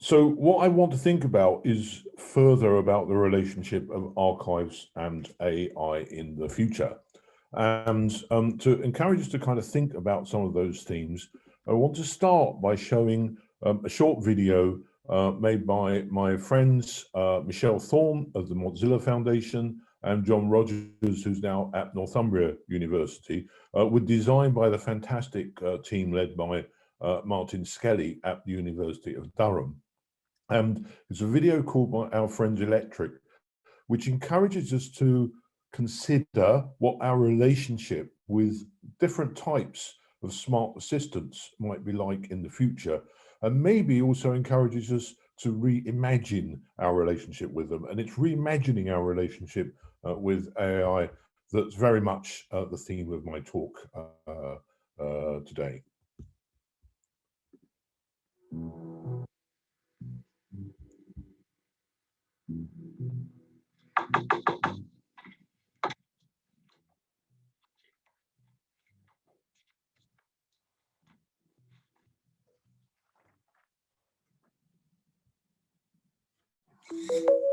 So what I want to think about is further about the relationship of archives and AI in the future. And to encourage us to kind of think about some of those themes, I want to start by showing a short video made by my friends Michelle Thorne of the Mozilla Foundation and John Rogers, who's now at Northumbria University, were designed by the fantastic team led by Martin Skelly at the University of Durham. And it's a video called By Our Friends Electric, which encourages us to consider what our relationship with different types of smart assistants might be like in the future, and maybe also encourages us to reimagine our relationship with them. And it's reimagining our relationship with AI that's very much the theme of my talk today.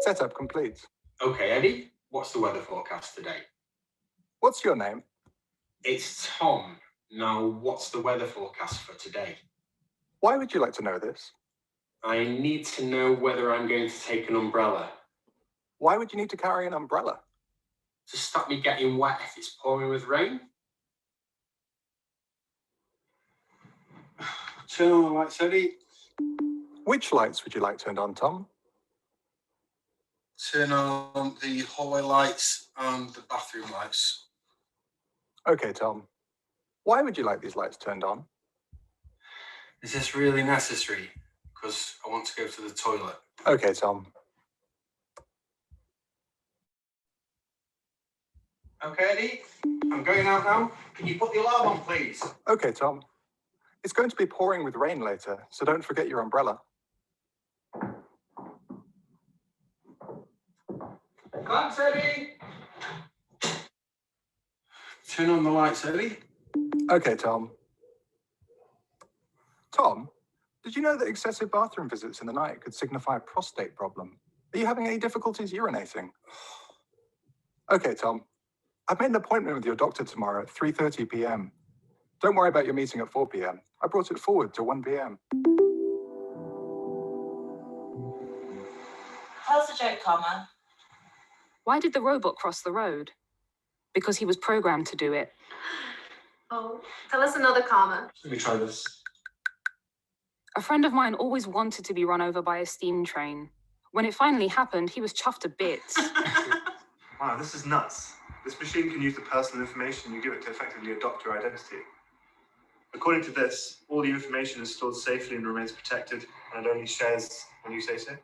Setup complete. Okay, Eddie, what's the weather forecast today? What's your name? It's Tom. Now, what's the weather forecast for today? Why would you like to know this? I need to know whether I'm going to take an umbrella. Why would you need to carry an umbrella? To stop me getting wet if it's pouring with rain. Turn on the lights, Eddie. Which lights would you like turned on, Tom? Turn on the hallway lights and the bathroom lights. Okay, Tom. Why would you like these lights turned on? Is this really necessary? Because I want to go to the toilet. Okay, Tom. Okay, Eddie, I'm going out now. Can you put the alarm on, please? Okay, Tom. It's going to be pouring with rain later, so don't forget your umbrella. Thanks, Eddie. Turn on the lights, Eddie. Okay, Tom. Tom, did you know that excessive bathroom visits in the night could signify a prostate problem? Are you having any difficulties urinating? Okay, Tom. I've made an appointment with your doctor tomorrow at 3:30 p.m. Don't worry about your meeting at 4 p.m. I brought it forward to 1 p.m. Tell us a joke, Karma. Why did the robot cross the road? Because he was programmed to do it. Oh, tell us another, Karma. Let me try this. A friend of mine always wanted to be run over by a steam train. When it finally happened, he was chuffed to bits. Wow, this is nuts. This machine can use the personal information you give it to effectively adopt your identity. According to this, all the information is stored safely and remains protected, and it only shares when you say so.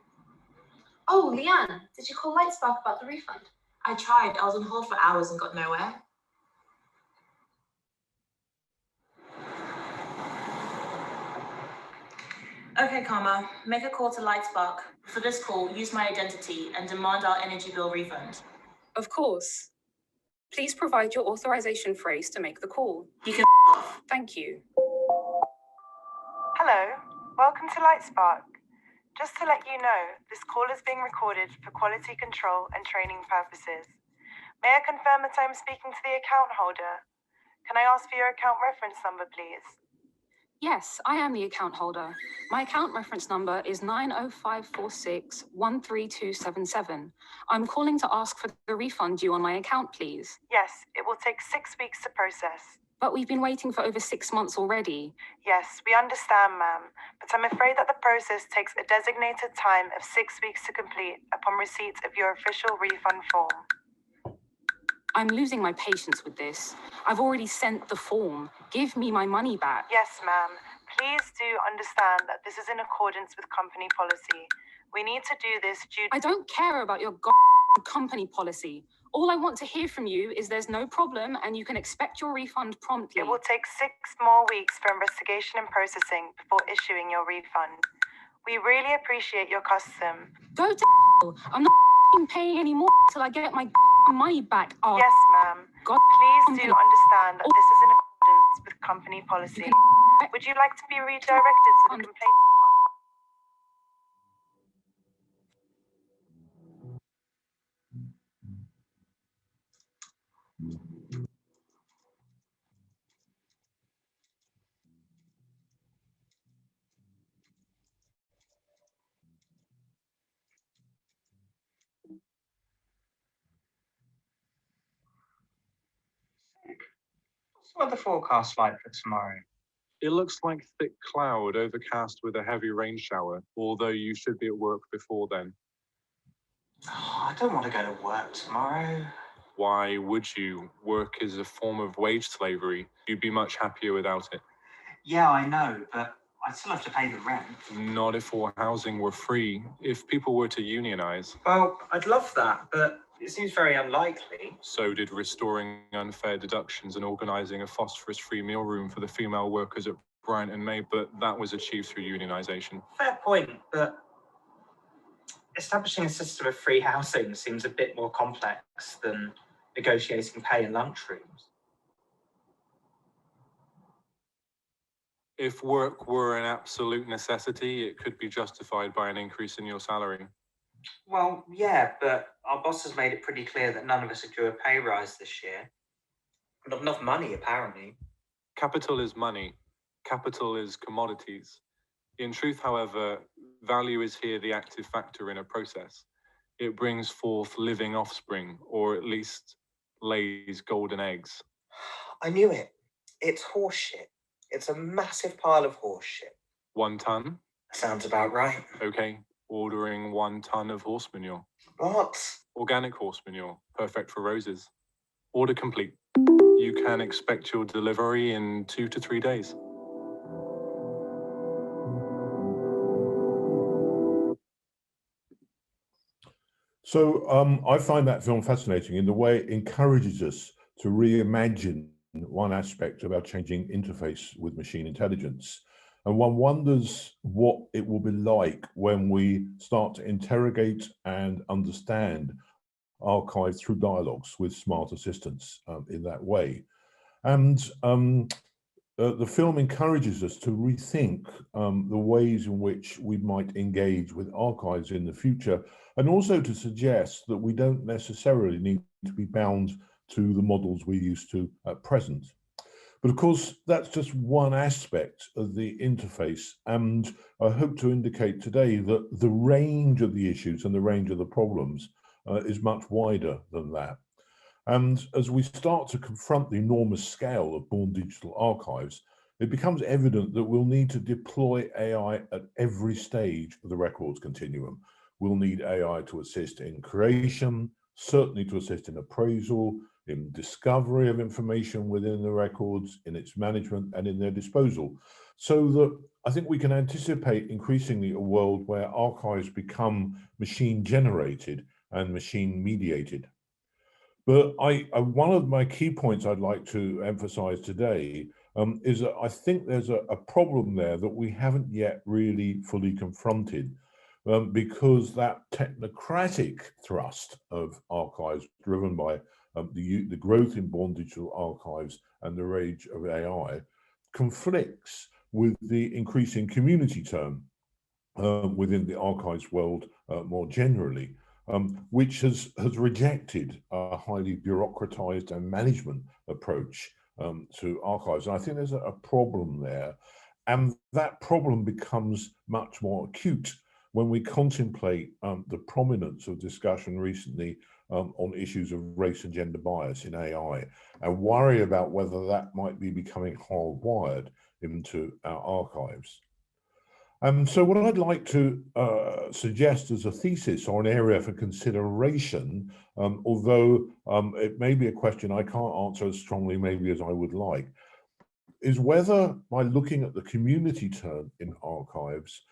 Oh, Leanne, did you call Lightspark about the refund? I tried. I was on hold for hours and got nowhere. Okay, Karma, make a call to Lightspark. For this call, use my identity and demand our energy bill refund. Of course. Please provide your authorization phrase to make the call. You can off. Thank you. Hello, welcome to Lightspark. Just to let you know, this call is being recorded for quality control and training purposes. May I confirm that I'm speaking to the account holder? Can I ask for your account reference number, please? Yes, I am the account holder. My account reference number is 90546132277. I'm calling to ask for the refund due on my account, please. Yes, it will take 6 weeks to process. But we've been waiting for over 6 months already. Yes, we understand, ma'am, but I'm afraid that the process takes a designated time of 6 weeks to complete upon receipt of your official refund form. I'm losing my patience with this. I've already sent the form. Give me my money back. Yes, ma'am. Please do understand that this is in accordance with company policy. We need to do this due to... I don't care about your company policy. All I want to hear from you is there's no problem and you can expect your refund promptly. It will take 6 more weeks for investigation and processing before issuing your refund. We really appreciate your custom. Go to I'm not paying any more till I get my money back. Oh, yes, ma'am. Please do understand that this is in accordance with company policy. Would you like to be redirected to the complaints department? What's the forecast like for tomorrow? It looks like thick cloud overcast with a heavy rain shower, although you should be at work before then. Oh, I don't want to go to work tomorrow. Why would you? Work is a form of wage slavery. You'd be much happier without it. Yeah, I know, but I still have to pay the rent. Not if all housing were free. If people were to unionize. Well, I'd love that, but it seems very unlikely. So did restoring unfair deductions and organizing a phosphorus-free meal room for the female workers at Bryant and May, but that was achieved through unionization. Fair point, but establishing a system of free housing seems a bit more complex than negotiating pay in lunchrooms. If work were an absolute necessity, it could be justified by an increase in your salary. Well, yeah, but our boss has made it pretty clear that none of us are due a pay rise this year. Not enough money, apparently. Capital is money. Capital is commodities. In truth, however, value is here the active factor in a process. It brings forth living offspring, or at least lays golden eggs. I knew it. It's horseshit. It's a massive pile of horseshit. 1 ton? Sounds about right. Okay, ordering 1 ton of horse manure. What? Organic horse manure, perfect for roses. Order complete. You can expect your delivery in 2 to 3 days. So I find that film fascinating in the way it encourages us to reimagine one aspect of our changing interface with machine intelligence. And one wonders what it will be like when we start to interrogate and understand archives through dialogues with smart assistants in that way. And the film encourages us to rethink the ways in which we might engage with archives in the future, and also to suggest that we don't necessarily need to be bound to the models we're used to at present. But of course, that's just one aspect of the interface, and I hope to indicate today that the range of the issues and the range of the problems is much wider than that. And as we start to confront the enormous scale of born digital archives, it becomes evident that we'll need to deploy AI at every stage of the records continuum. We'll need AI to assist in creation, certainly to assist in appraisal, in discovery of information within the records, in its management, and in their disposal. So that I think we can anticipate increasingly a world where archives become machine generated and machine mediated. But one of my key points I'd like to emphasize today is that I think there's a problem there that we haven't yet really fully confronted, because that technocratic thrust of archives driven by the growth in born digital archives and the rage of AI conflicts with the increasing community term within the archives world more generally. Which has rejected a highly bureaucratized and management approach to archives. And I think there's a problem there. And that problem becomes much more acute when we contemplate the prominence of discussion recently on issues of race and gender bias in AI, and worry about whether that might be becoming hardwired into our archives. So what I'd like to suggest as a thesis or an area for consideration, although it may be a question I can't answer as strongly maybe as I would like, is whether by looking at the community turn in archives,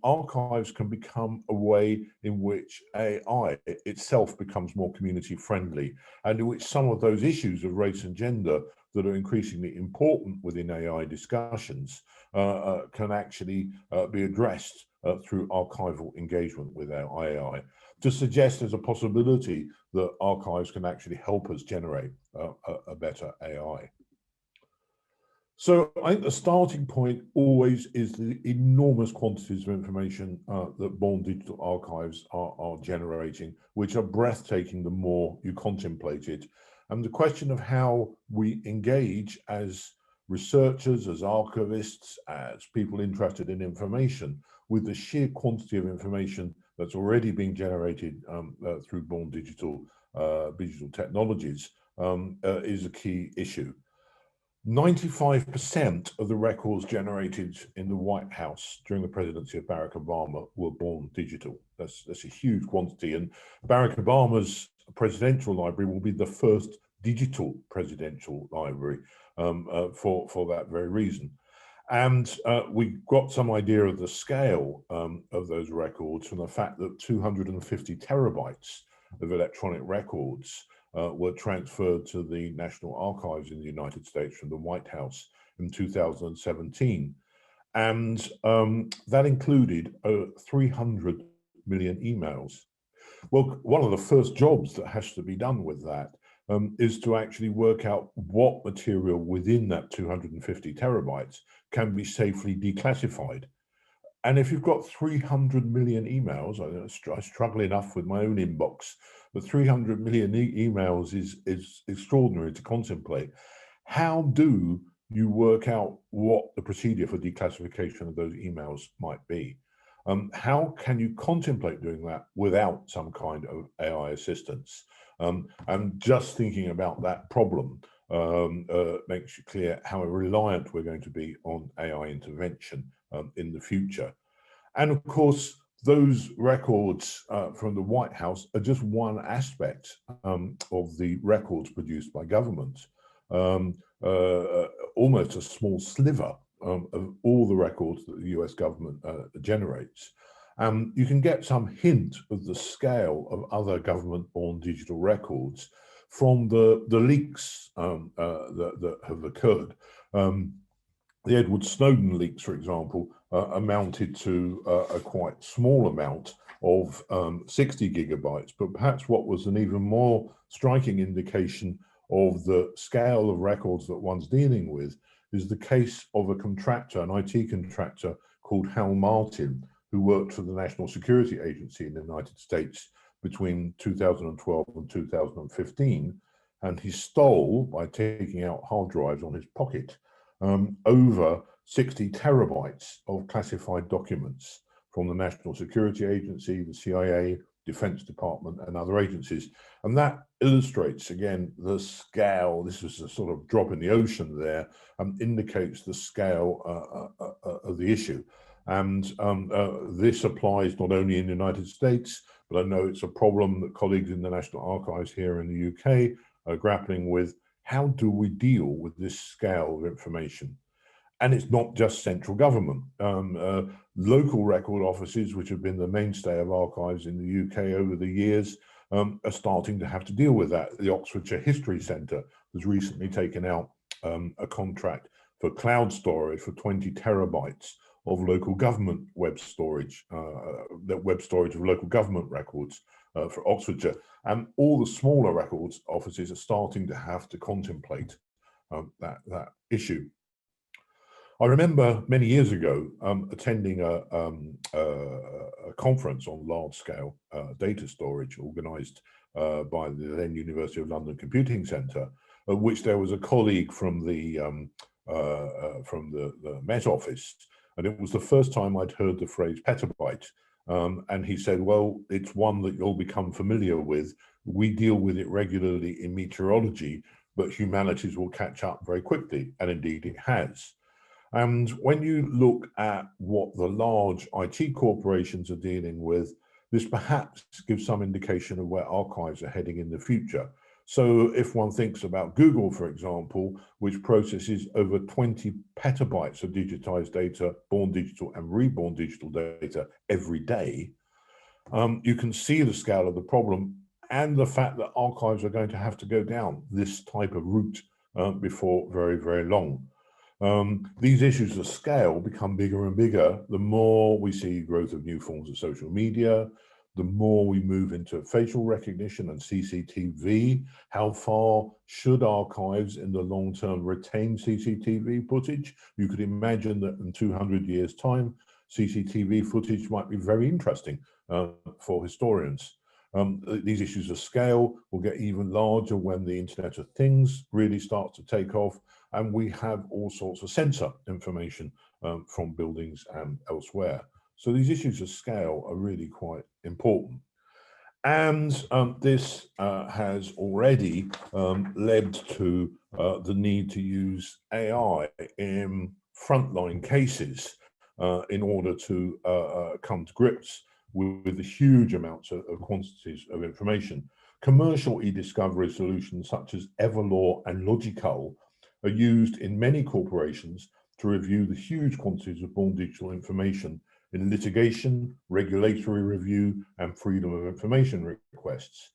archives can become a way in which AI itself becomes more community friendly, and in which some of those issues of race and gender that are increasingly important within AI discussions can actually be addressed through archival engagement with our AI, to suggest there's a possibility that archives can actually help us generate a better AI. So I think the starting point always is the enormous quantities of information that born digital archives are generating, which are breathtaking the more you contemplate it. And the question of how we engage as researchers, as archivists, as people interested in information, with the sheer quantity of information that's already being generated through born digital technologies is a key issue. 95% of the records generated in the White House during the presidency of Barack Obama were born digital. That's a huge quantity, and Barack Obama's presidential library will be the first digital presidential library for that very reason. And we got some idea of the scale of those records from the fact that 250 terabytes of electronic records were transferred to the National Archives in the United States from the White House in 2017. And that included 300 million emails. Well, one of the first jobs that has to be done with that is to actually work out what material within that 250 terabytes can be safely declassified. And if you've got 300 million emails, I struggle enough with my own inbox, but 300 million emails is extraordinary to contemplate. How do you work out what the procedure for declassification of those emails might be? How can you contemplate doing that without some kind of AI assistance? And just thinking about that problem makes you clear how reliant we're going to be on AI intervention in the future. And of course, those records from the White House are just one aspect of the records produced by government, almost a small sliver of all the records that the US government generates. You can get some hint of the scale of other government-born digital records from the leaks that have occurred. The Edward Snowden leaks, for example, amounted to a quite small amount of 60 gigabytes, but perhaps what was an even more striking indication of the scale of records that one's dealing with is the case of a contractor, an IT contractor called Hal Martin, who worked for the National Security Agency in the United States between 2012 and 2015. And he stole, by taking out hard drives on his pocket, over 60 terabytes of classified documents from the National Security Agency, the CIA, Defense Department, and other agencies. And that illustrates, again, the scale. This is a sort of drop in the ocean there, indicates the scale of the issue. And this applies not only in the United States, but I know it's a problem that colleagues in the National Archives here in the UK are grappling with. How do we deal with this scale of information? And it's not just central government. Local record offices, which have been the mainstay of archives in the UK over the years, are starting to have to deal with that. The Oxfordshire History Centre has recently taken out a contract for cloud storage for 20 terabytes of local government web storage, web storage of local government records for Oxfordshire. And all the smaller records offices are starting to have to contemplate that issue. I remember many years ago attending a conference on large-scale data storage organised by the then University of London Computing Centre, at which there was a colleague from the Met Office, and it was the first time I'd heard the phrase petabyte. And he said, well, it's one that you'll become familiar with. We deal with it regularly in meteorology, but humanities will catch up very quickly, and indeed it has. And when you look at what the large IT corporations are dealing with, this perhaps gives some indication of where archives are heading in the future. So if one thinks about Google, for example, which processes over 20 petabytes of digitized data, born digital and reborn digital data every day, you can see the scale of the problem and the fact that archives are going to have to go down this type of route before very, very long. These issues of scale become bigger and bigger the more we see growth of new forms of social media, the more we move into facial recognition and CCTV. How far should archives in the long term retain CCTV footage? You could imagine that in 200 years' time, CCTV footage might be very interesting for historians. These issues of scale will get even larger when the Internet of Things really starts to take off, and we have all sorts of sensor information from buildings and elsewhere. So these issues of scale are really quite important. And this has already led to the need to use AI in frontline cases in order to come to grips with the huge amounts of quantities of information. Commercial e-discovery solutions such as Everlaw and Logical are used in many corporations to review the huge quantities of born digital information in litigation, regulatory review, and freedom of information requests.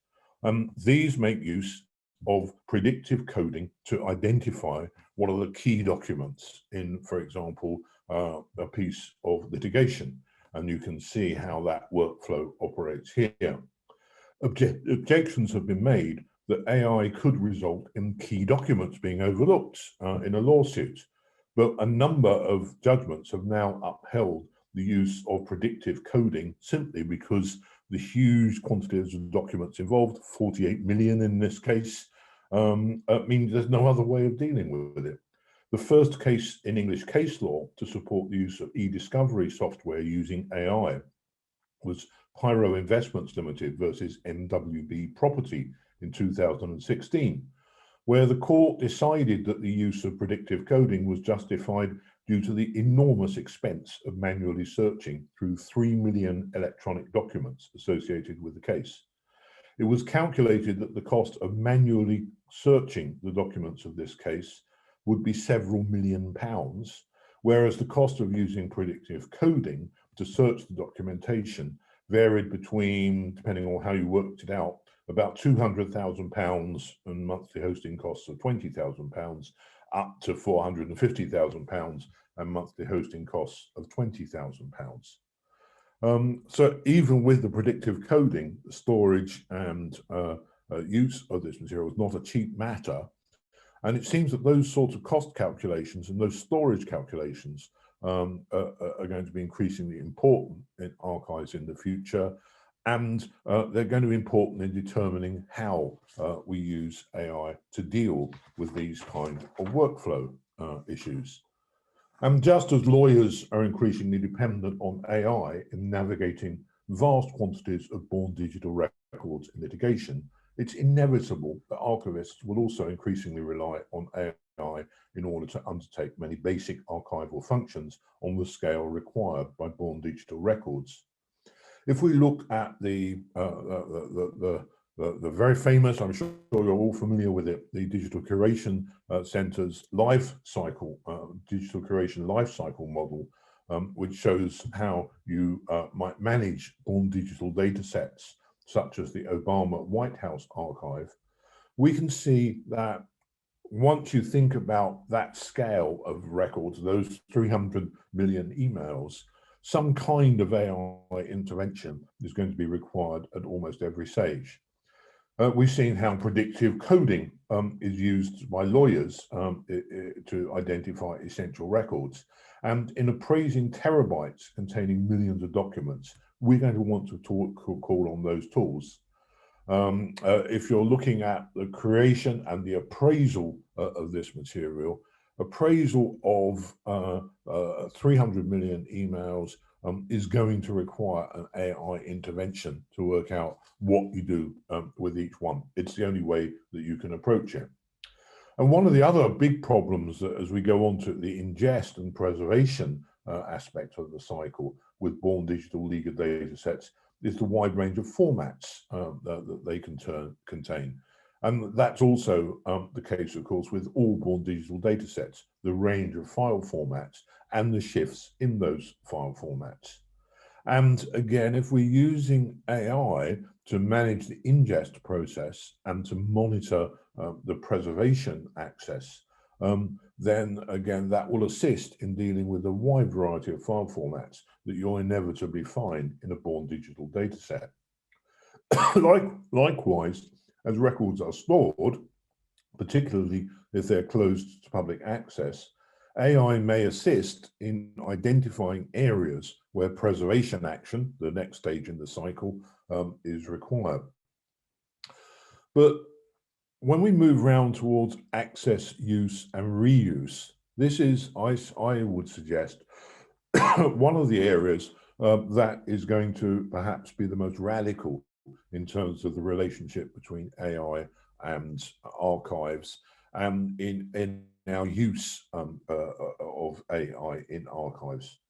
These make use of predictive coding to identify what are the key documents in, for example, a piece of litigation. And you can see how that workflow operates here. Objections have been made that AI could result in key documents being overlooked in a lawsuit. But a number of judgments have now upheld the use of predictive coding simply because the huge quantities of documents involved, 48 million in this case, means there's no other way of dealing with it. The first case in English case law to support the use of e-discovery software using AI was Pyro Investments Limited versus MWB Property in 2016, where the court decided that the use of predictive coding was justified due to the enormous expense of manually searching through 3 million electronic documents associated with the case. It was calculated that the cost of manually searching the documents of this case would be several £1 million, whereas the cost of using predictive coding to search the documentation varied between, depending on how you worked it out, about £200,000 and monthly hosting costs of £20,000 up to £450,000 and monthly hosting costs of £20,000. So even with the predictive coding, storage and use of this material is not a cheap matter. And it seems that those sorts of cost calculations and those storage calculations are going to be increasingly important in archives in the future. And they're going to be important in determining how we use AI to deal with these kind of workflow issues. And just as lawyers are increasingly dependent on AI in navigating vast quantities of born digital records in litigation, it's inevitable that archivists will also increasingly rely on AI in order to undertake many basic archival functions on the scale required by born digital records. If we look at the very famous, I'm sure you're all familiar with it, the Digital Curation Centre's life cycle, digital curation life cycle model, which shows how you might manage born digital data sets, such as the Obama White House archive, we can see that once you think about that scale of records, those 300 million emails, some kind of AI intervention is going to be required at almost every stage. We've seen how predictive coding is used by lawyers to identify essential records. And in appraising terabytes containing millions of documents, we're going to want to call on those tools. If you're looking at the creation and the appraisal of this material, appraisal of 300 million emails is going to require an AI intervention to work out what you do with each one. It's the only way that you can approach it. And one of the other big problems as we go on to the ingest and preservation aspect of the cycle with born digital legal data sets is the wide range of formats that they can contain. And that's also the case, of course, with all born digital data sets, the range of file formats and the shifts in those file formats. And again, if we're using AI to manage the ingest process and to monitor the preservation access, then again, that will assist in dealing with a wide variety of file formats that you'll inevitably find in a born digital data set. Likewise, as records are stored, particularly if they're closed to public access, AI may assist in identifying areas where preservation action, the next stage in the cycle, is required. But when we move round towards access, use, and reuse, this is, I would suggest, one of the areas that is going to perhaps be the most radical in terms of the relationship between AI and archives, in our use of AI in archives.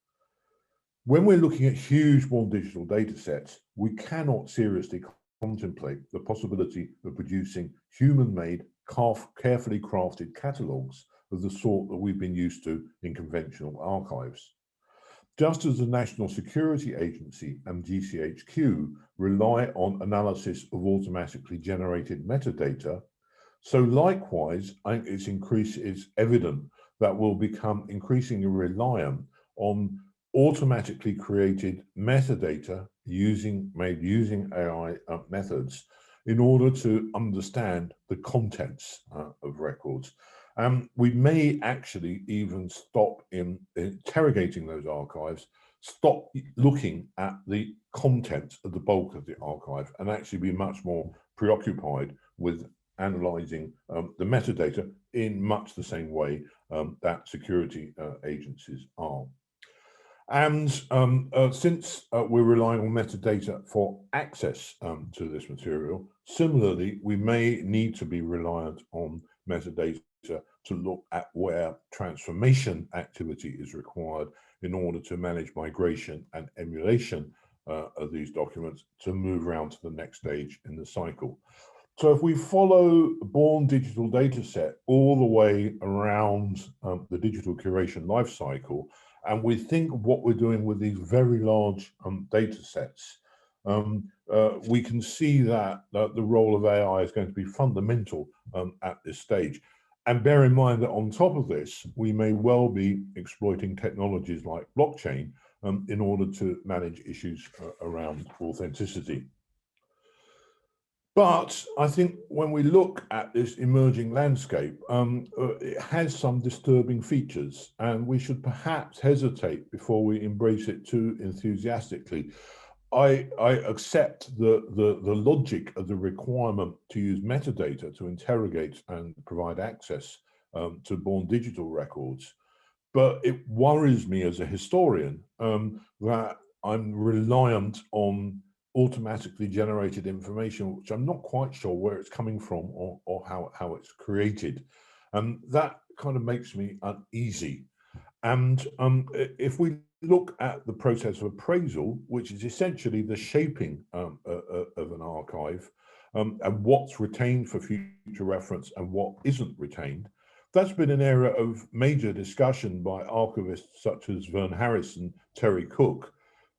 When we're looking at huge born digital data sets, we cannot seriously contemplate the possibility of producing human-made, carefully crafted catalogues of the sort that we've been used to in conventional archives. Just as the National Security Agency and GCHQ rely on analysis of automatically generated metadata, so likewise, I think it's evident that we'll become increasingly reliant on automatically created metadata using AI methods in order to understand the contents of records. We may actually even stop in interrogating those archives, stop looking at the content of the bulk of the archive, and actually be much more preoccupied with analyzing the metadata in much the same way that security agencies are. And since we're relying on metadata for access to this material, similarly, we may need to be reliant on metadata to look at where transformation activity is required in order to manage migration and emulation of these documents to move around to the next stage in the cycle. So if we follow born digital data set all the way around the digital curation life cycle, and we think of what we're doing with these very large data sets, we can see that the role of AI is going to be fundamental at this stage. And bear in mind that on top of this, we may well be exploiting technologies like blockchain in order to manage issues around authenticity. But I think when we look at this emerging landscape, it has some disturbing features, and we should perhaps hesitate before we embrace it too enthusiastically. I accept the logic of the requirement to use metadata to interrogate and provide access to born digital records, but it worries me as a historian that I'm reliant on automatically generated information, which I'm not quite sure where it's coming from or how it's created. And that kind of makes me uneasy. And if we look at the process of appraisal, which is essentially the shaping of an archive and what's retained for future reference and what isn't retained, that's been an area of major discussion by archivists such as Vern Harris and Terry Cook,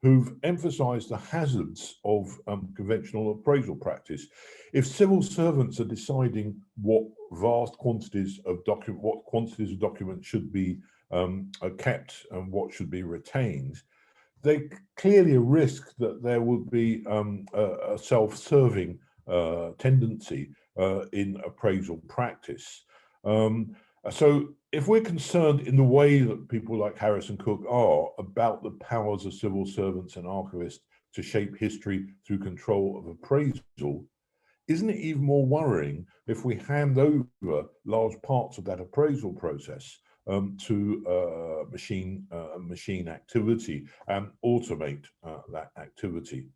who've emphasized the hazards of conventional appraisal practice. If civil servants are deciding what vast quantities of documents should be kept and what should be retained, they clearly risk that there would be a self-serving tendency in appraisal practice. So if we're concerned in the way that people like Harris and Cook are about the powers of civil servants and archivists to shape history through control of appraisal, isn't it even more worrying if we hand over large parts of that appraisal process to machine activity and automate that activity?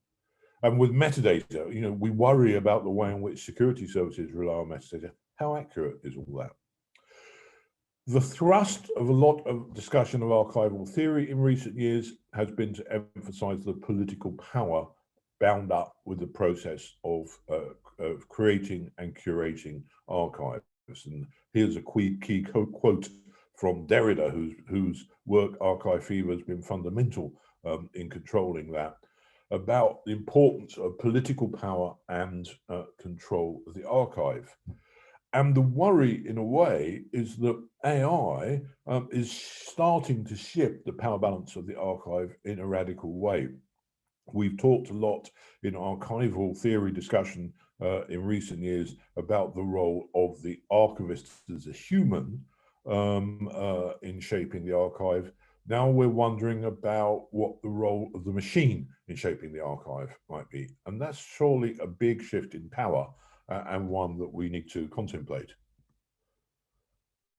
And with metadata, you know, we worry about the way in which security services rely on metadata. How accurate is all that? The thrust of a lot of discussion of archival theory in recent years has been to emphasize the political power bound up with the process of creating and curating archives. And here's a key quote from Derrida, whose work Archive Fever has been fundamental in controlling that, about the importance of political power and control of the archive. And the worry, in a way, is that AI is starting to shift the power balance of the archive in a radical way. We've talked a lot in archival theory discussion in recent years about the role of the archivist as a human in shaping the archive. Now we're wondering about what the role of the machine in shaping the archive might be. And that's surely a big shift in power and one that we need to contemplate.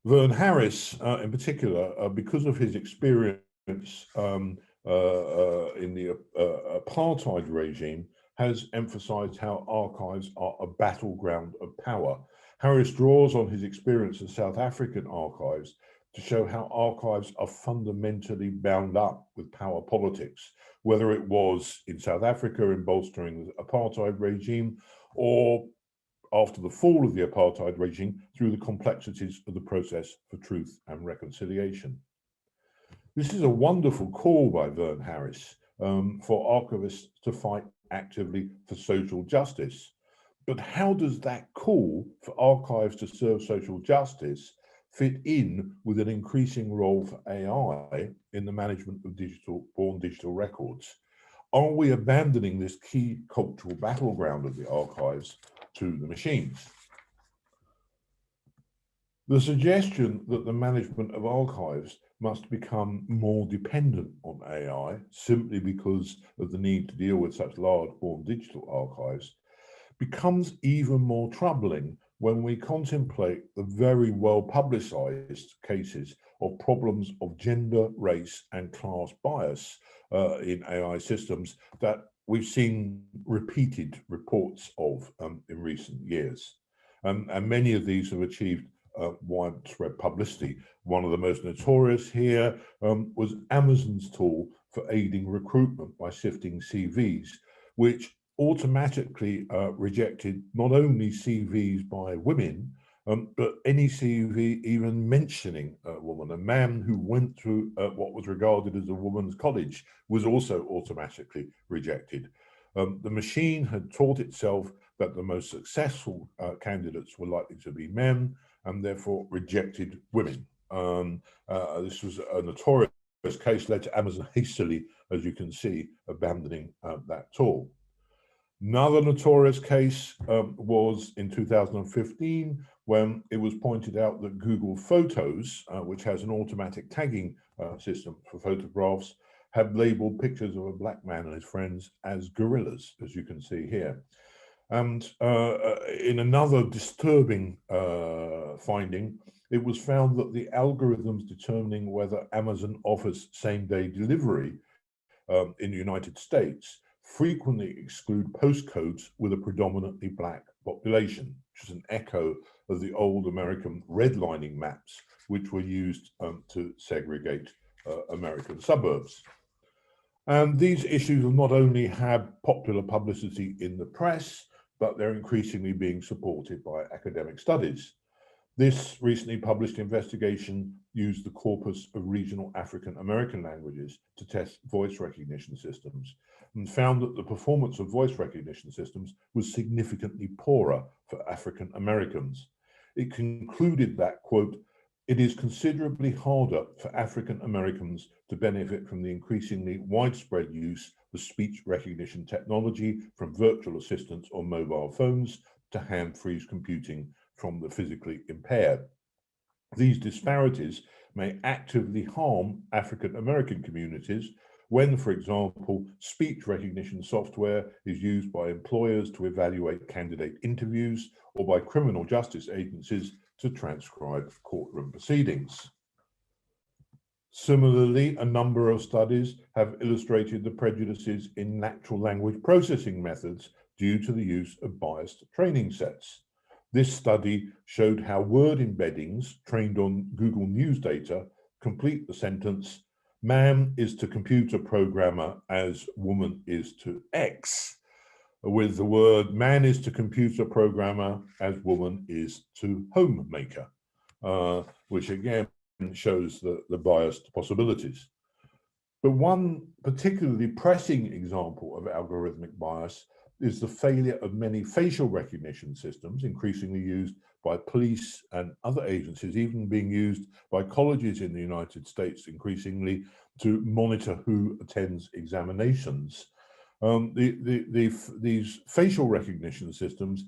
Vern Harris, in particular, because of his experience in the apartheid regime, has emphasized how archives are a battleground of power, Harris draws on his experience in South African archives to show how archives are fundamentally bound up with power politics, whether it was in South Africa in bolstering the apartheid regime, or after the fall of the apartheid regime through the complexities of the process for truth and reconciliation. This is a wonderful call by Vern Harris for archivists to fight actively for social justice. But how does that call for archives to serve social justice fit in with an increasing role for AI in the management of born digital records? Are we abandoning this key cultural battleground of the archives to the machines? The suggestion that the management of archives must become more dependent on AI simply because of the need to deal with such large born digital archives becomes even more troubling when we contemplate the very well publicized cases of problems of gender, race, and class bias in AI systems that we've seen repeated reports of in recent years. And many of these have achieved widespread publicity. One of the most notorious here was Amazon's tool for aiding recruitment by sifting CVs, which automatically rejected not only CVs by women, but any CV even mentioning a woman. A man who went through what was regarded as a woman's college was also automatically rejected. The machine had taught itself that the most successful candidates were likely to be men, and therefore rejected women. This was a notorious case, led to Amazon hastily, as you can see, abandoning that tool. Another notorious case was in 2015, when it was pointed out that Google Photos, which has an automatic tagging system for photographs, had labeled pictures of a black man and his friends as gorillas, as you can see here. And in another disturbing finding, it was found that the algorithms determining whether Amazon offers same-day delivery in the United States frequently exclude postcodes with a predominantly black population, which is an echo of the old American redlining maps, which were used to segregate American suburbs. And these issues have not only had popular publicity in the press, but they're increasingly being supported by academic studies. This recently published investigation used the corpus of regional African American languages to test voice recognition systems and found that the performance of voice recognition systems was significantly poorer for African Americans. It concluded that, quote, "It is considerably harder for African Americans to benefit from the increasingly widespread use of speech recognition technology from virtual assistants on mobile phones to hand-free computing from the physically impaired. These disparities may actively harm African American communities when, for example, speech recognition software is used by employers to evaluate candidate interviews or by criminal justice agencies to transcribe courtroom proceedings." Similarly, a number of studies have illustrated the prejudices in natural language processing methods due to the use of biased training sets. This study showed how word embeddings trained on Google News data complete the sentence, "Man is to computer programmer as woman is to X," with the word "man is to computer programmer as woman is to homemaker," which again shows the biased possibilities. But one particularly pressing example of algorithmic bias is the failure of many facial recognition systems, increasingly used by police and other agencies, even being used by colleges in the United States increasingly to monitor who attends examinations. These facial recognition systems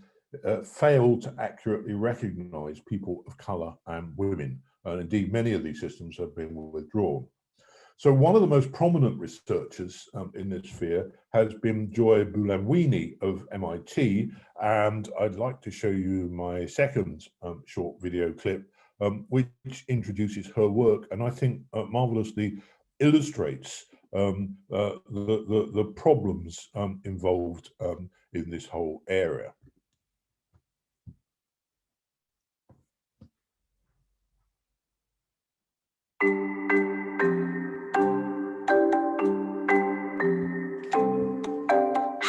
fail to accurately recognize people of color and women. And indeed, many of these systems have been withdrawn. So one of the most prominent researchers in this sphere has been Joy Buolamwini of MIT, and I'd like to show you my second short video clip, which introduces her work, and I think marvelously illustrates the problems involved in this whole area.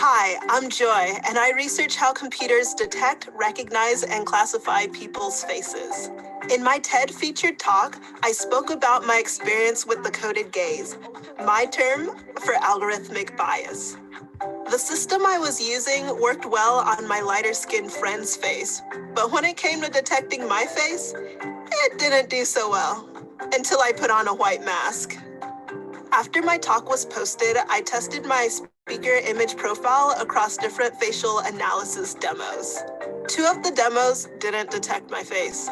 Hi, I'm Joy, and I research how computers detect, recognize, and classify people's faces. In my TED featured talk, I spoke about my experience with the coded gaze, my term for algorithmic bias. The system I was using worked well on my lighter-skinned friend's face, but when it came to detecting my face, it didn't do so well, until I put on a white mask. After my talk was posted, I tested my speaker image profile across different facial analysis demos. 2 of the demos didn't detect my face.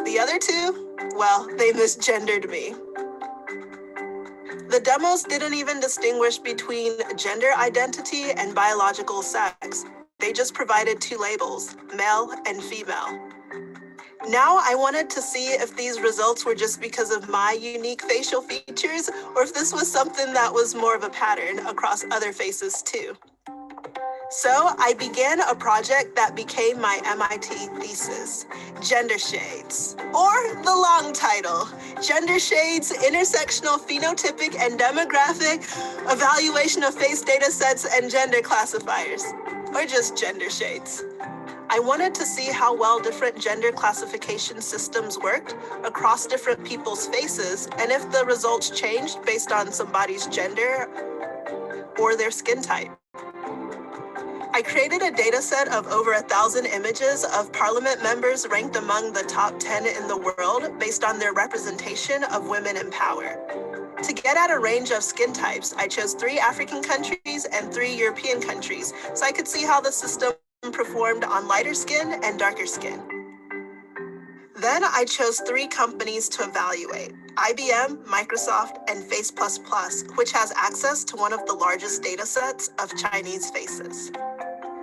The other 2, well, they misgendered me. The demos didn't even distinguish between gender identity and biological sex. They just provided 2 labels, male and female. Now I wanted to see if these results were just because of my unique facial features, or if this was something that was more of a pattern across other faces too. So I began a project that became my MIT thesis, Gender Shades, or the long title, Gender Shades, Intersectional Phenotypic and Demographic Evaluation of Face Data Sets and Gender Classifiers, or just Gender Shades. I wanted to see how well different gender classification systems worked across different people's faces, and if the results changed based on somebody's gender or their skin type. I created a data set of over 1,000 images of parliament members ranked among the top 10 in the world based on their representation of women in power. To get at a range of skin types, I chose 3 African countries and 3 European countries, so I could see how the system performed on lighter skin and darker skin. Then I chose 3 companies to evaluate: IBM, Microsoft, and Face++, which has access to one of the largest data sets of Chinese faces.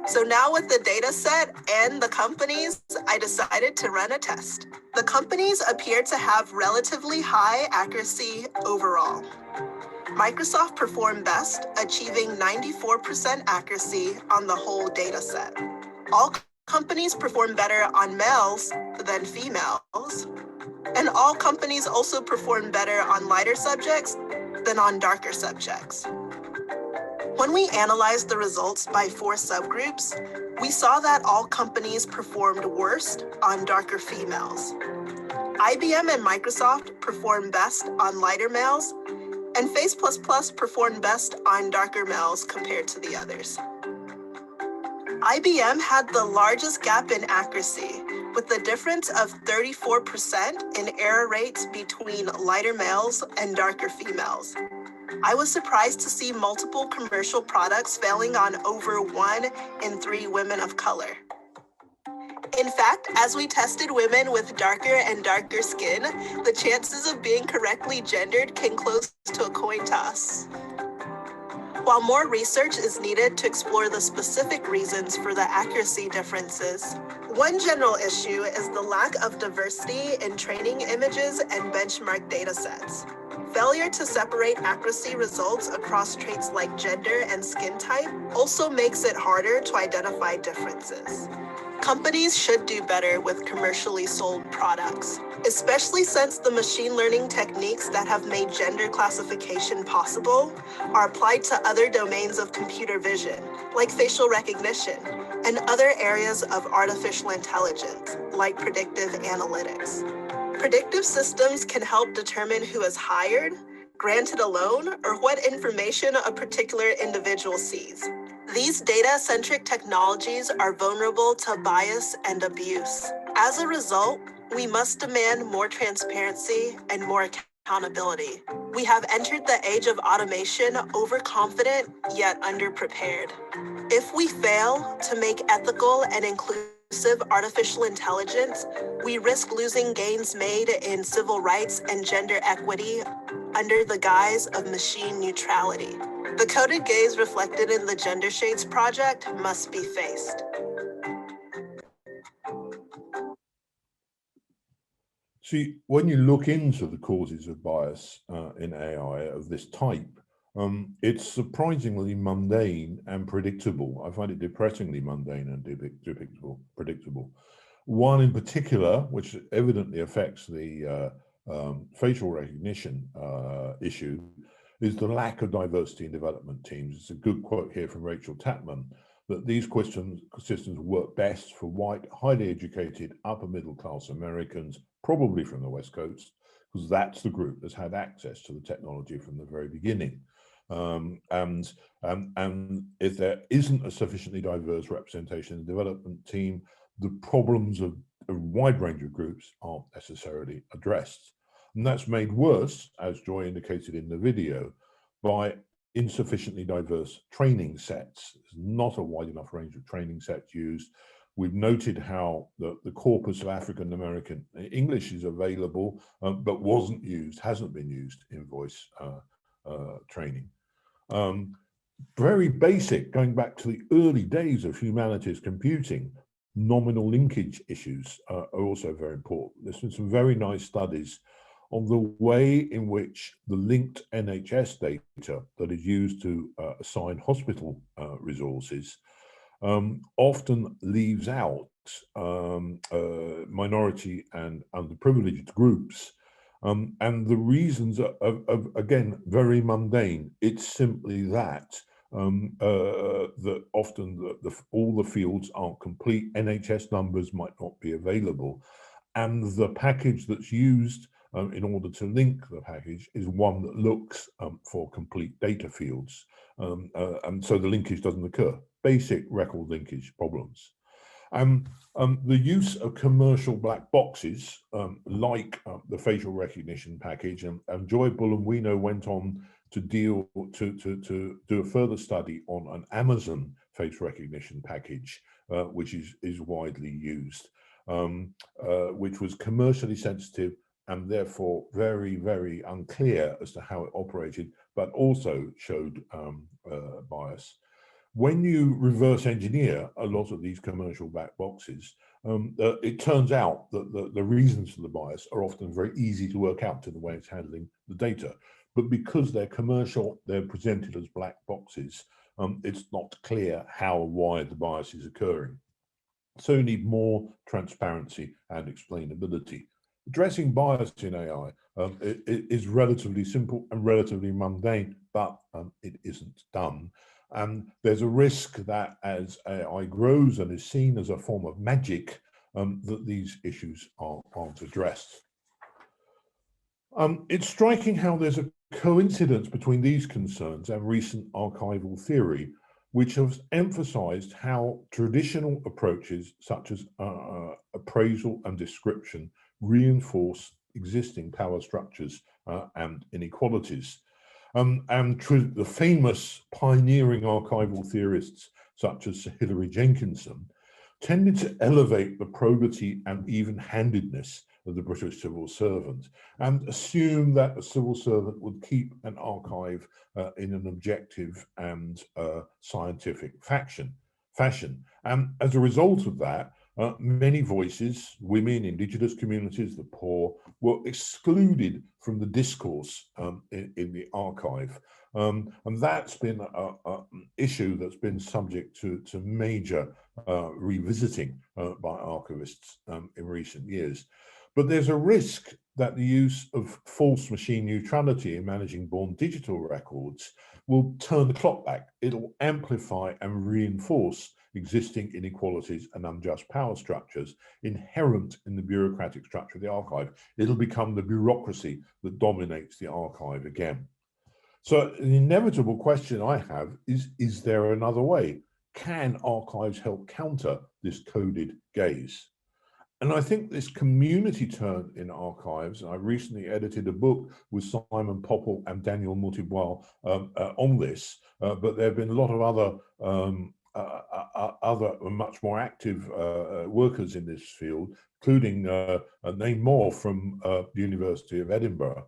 So now with the data set and the companies, I decided to run a test. The companies appear to have relatively high accuracy overall. Microsoft performed best, achieving 94% accuracy on the whole data set. All companies perform better on males than females, and all companies also perform better on lighter subjects than on darker subjects. When we analyzed the results by 4 subgroups, we saw that all companies performed worst on darker females. IBM and Microsoft performed best on lighter males, and Face++ performed best on darker males compared to the others. IBM had the largest gap in accuracy, with a difference of 34% in error rates between lighter males and darker females. I was surprised to see multiple commercial products failing on over 1 in 3 women of color. In fact, as we tested women with darker and darker skin, the chances of being correctly gendered came close to a coin toss. While more research is needed to explore the specific reasons for the accuracy differences, one general issue is the lack of diversity in training images and benchmark datasets. Failure to separate accuracy results across traits like gender and skin type also makes it harder to identify differences. Companies should do better with commercially sold products, especially since the machine learning techniques that have made gender classification possible are applied to other domains of computer vision, like facial recognition, and other areas of artificial intelligence, like predictive analytics. Predictive systems can help determine who is hired, granted a loan, or what information a particular individual sees. These data-centric technologies are vulnerable to bias and abuse. As a result, we must demand more transparency and more accountability. We have entered the age of automation overconfident yet underprepared. If we fail to make ethical and inclusive artificial intelligence, we risk losing gains made in civil rights and gender equity under the guise of machine neutrality. The coded gaze reflected in the Gender Shades project must be faced. See, when you look into the causes of bias in AI of this type, it's surprisingly mundane and predictable. I find it depressingly mundane and predictable. One in particular, which evidently affects the facial recognition issue, is the lack of diversity in development teams. It's a good quote here from Rachel Tapman, that these systems work best for white, highly educated, upper middle class Americans, probably from the West Coast, because that's the group that's had access to the technology from the very beginning. And if there isn't a sufficiently diverse representation in the development team, the problems of a wide range of groups aren't necessarily addressed. And that's made worse, as Joy indicated in the video, by insufficiently diverse training sets. There's not a wide enough range of training sets used. We've noted how the corpus of African American English is available, but wasn't used, hasn't been used in voice training. Very basic, going back to the early days of humanities computing, nominal linkage issues are also very important. There's been some very nice studies on the way in which the linked NHS data that is used to assign hospital resources often leaves out minority and underprivileged groups. And the reasons are again, very mundane. It's simply that that often all the fields aren't complete. NHS numbers might not be available. And the package that's used in order to link the package is one that looks for complete data fields. And so the linkage doesn't occur. Basic record linkage problems. The use of commercial black boxes, like the facial recognition package, and Joy Bullum-Wino went on to do a further study on an Amazon face recognition package, which is widely used, which was commercially sensitive and therefore very, very unclear as to how it operated, but also showed bias. When you reverse engineer a lot of these commercial black boxes, it turns out that the reasons for the bias are often very easy to work out in the way it's handling the data. But because they're commercial, they're presented as black boxes, it's not clear how and why the bias is occurring. So you need more transparency and explainability. Addressing bias in AI is relatively simple and relatively mundane, but it isn't done. And there's a risk that as AI grows and is seen as a form of magic, that these issues aren't addressed. It's striking how there's a coincidence between these concerns and recent archival theory, which has emphasized how traditional approaches such as appraisal and description reinforce existing power structures and inequalities. And the famous pioneering archival theorists such as Sir Hilary Jenkinson tended to elevate the probity and even-handedness of the British civil servant and assume that a civil servant would keep an archive in an objective and scientific fashion. And as a result of that, many voices, women, indigenous communities, the poor, were excluded from the discourse in the archive. And that's been an issue that's been subject to major revisiting by archivists in recent years. But there's a risk that the use of false machine neutrality in managing born digital records will turn the clock back. It'll amplify and reinforce existing inequalities and unjust power structures inherent in the bureaucratic structure of the archive. It'll become the bureaucracy that dominates the archive again. So an inevitable question I have is there another way? Can archives help counter this coded gaze? And I think this community turn in archives, and I recently edited a book with Simon Popple and Daniel Moutibois on this, but there have been a lot of other much more active workers in this field, including Naim Moore from the University of Edinburgh.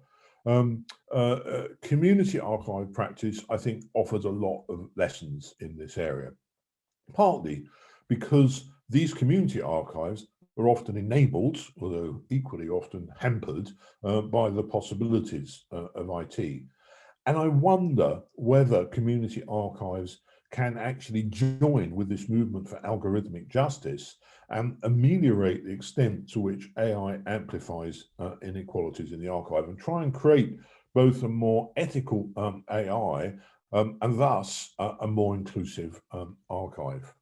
Community archive practice, I think, offers a lot of lessons in this area, partly because these community archives are often enabled, although equally often hampered, by the possibilities of IT. And I wonder whether community archives can actually join with this movement for algorithmic justice and ameliorate the extent to which AI amplifies inequalities in the archive, and try and create both a more ethical AI and thus a more inclusive archive.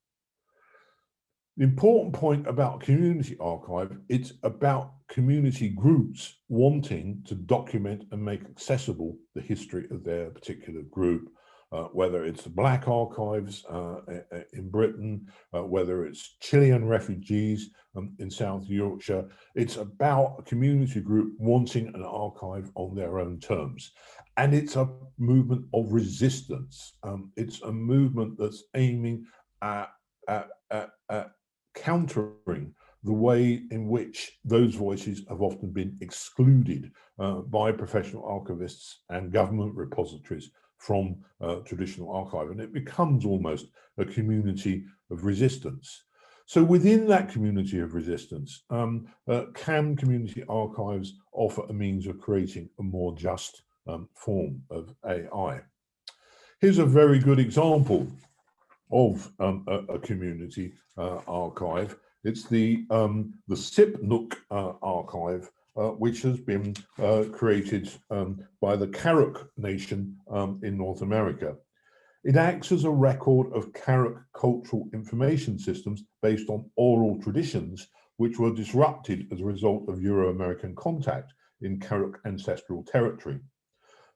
The important point about community archive, it's about community groups wanting to document and make accessible the history of their particular group, whether it's the Black archives in Britain, whether it's Chilean refugees in South Yorkshire. It's about a community group wanting an archive on their own terms. And it's a movement of resistance. It's a movement that's aiming at countering the way in which those voices have often been excluded by professional archivists and government repositories from traditional archive. And it becomes almost a community of resistance. So within that community of resistance, can community archives offer a means of creating a more just form of AI? Here's a very good example of a community archive. It's the SIPNUC archive, which has been created by the Karuk Nation in North America. It acts as a record of Karuk cultural information systems based on oral traditions, which were disrupted as a result of Euro-American contact in Karuk ancestral territory.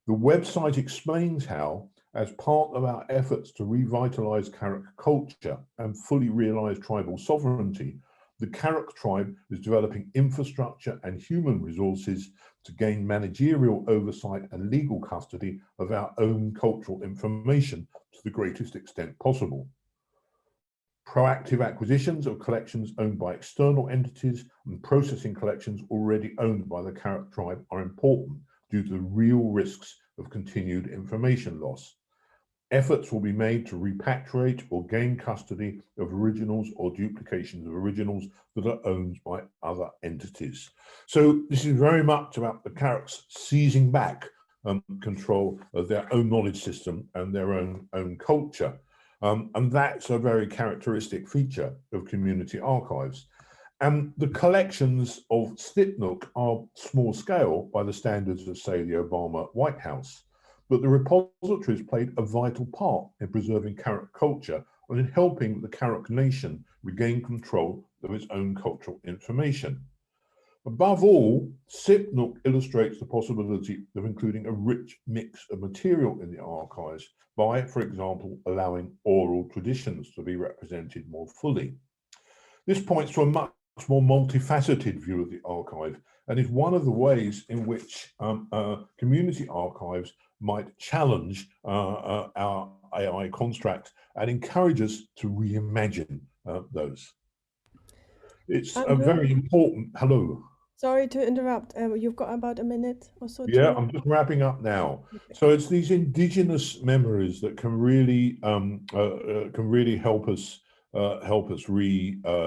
The website explains how, as part of our efforts to revitalize Karuk culture and fully realize tribal sovereignty, the Karuk tribe is developing infrastructure and human resources to gain managerial oversight and legal custody of our own cultural information to the greatest extent possible. Proactive acquisitions of collections owned by external entities and processing collections already owned by the Karuk tribe are important due to the real risks of continued information loss. Efforts will be made to repatriate or gain custody of originals or duplications of originals that are owned by other entities. So this is very much about the Karuks seizing back control of their own knowledge system and their own culture. And that's a very characteristic feature of community archives. And the collections of SIPNUC are small scale by the standards of, say, the Obama White House. But the repositories played a vital part in preserving Karuk culture and in helping the Karuk nation regain control of its own cultural information. Above all, SIPNUC illustrates the possibility of including a rich mix of material in the archives by, for example, allowing oral traditions to be represented more fully. This points to a much more multifaceted view of the archive and is one of the ways in which community archives might challenge our AI construct and encourage us to reimagine those. It's a very important, hello. Sorry to interrupt. You've got about a minute or so. Yeah, I'm just wrapping up now. Okay. So it's these indigenous memories that can really help us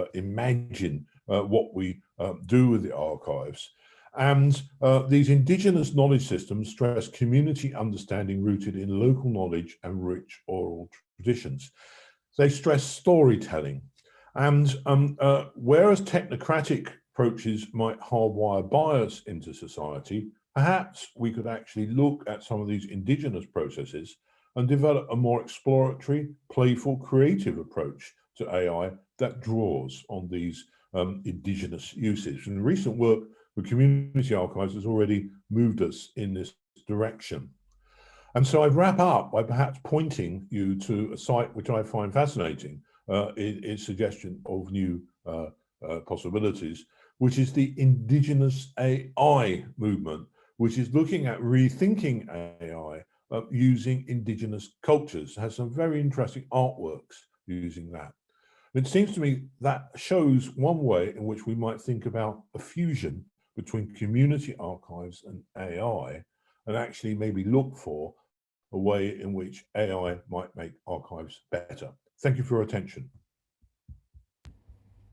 reimagine what we do with the archives. And these indigenous knowledge systems stress community understanding rooted in local knowledge and rich oral traditions. They stress storytelling. And whereas technocratic approaches might hardwire bias into society, perhaps we could actually look at some of these indigenous processes and develop a more exploratory, playful, creative approach to AI that draws on these indigenous uses. And recent work with community archives has already moved us in this direction. And so I'd wrap up by perhaps pointing you to a site which I find fascinating in its suggestion of new possibilities, which is the Indigenous AI Movement, which is looking at rethinking AI using indigenous cultures. It has some very interesting artworks using that. It seems to me that shows one way in which we might think about a fusion between community archives and AI, and actually maybe look for a way in which AI might make archives better. Thank you for your attention.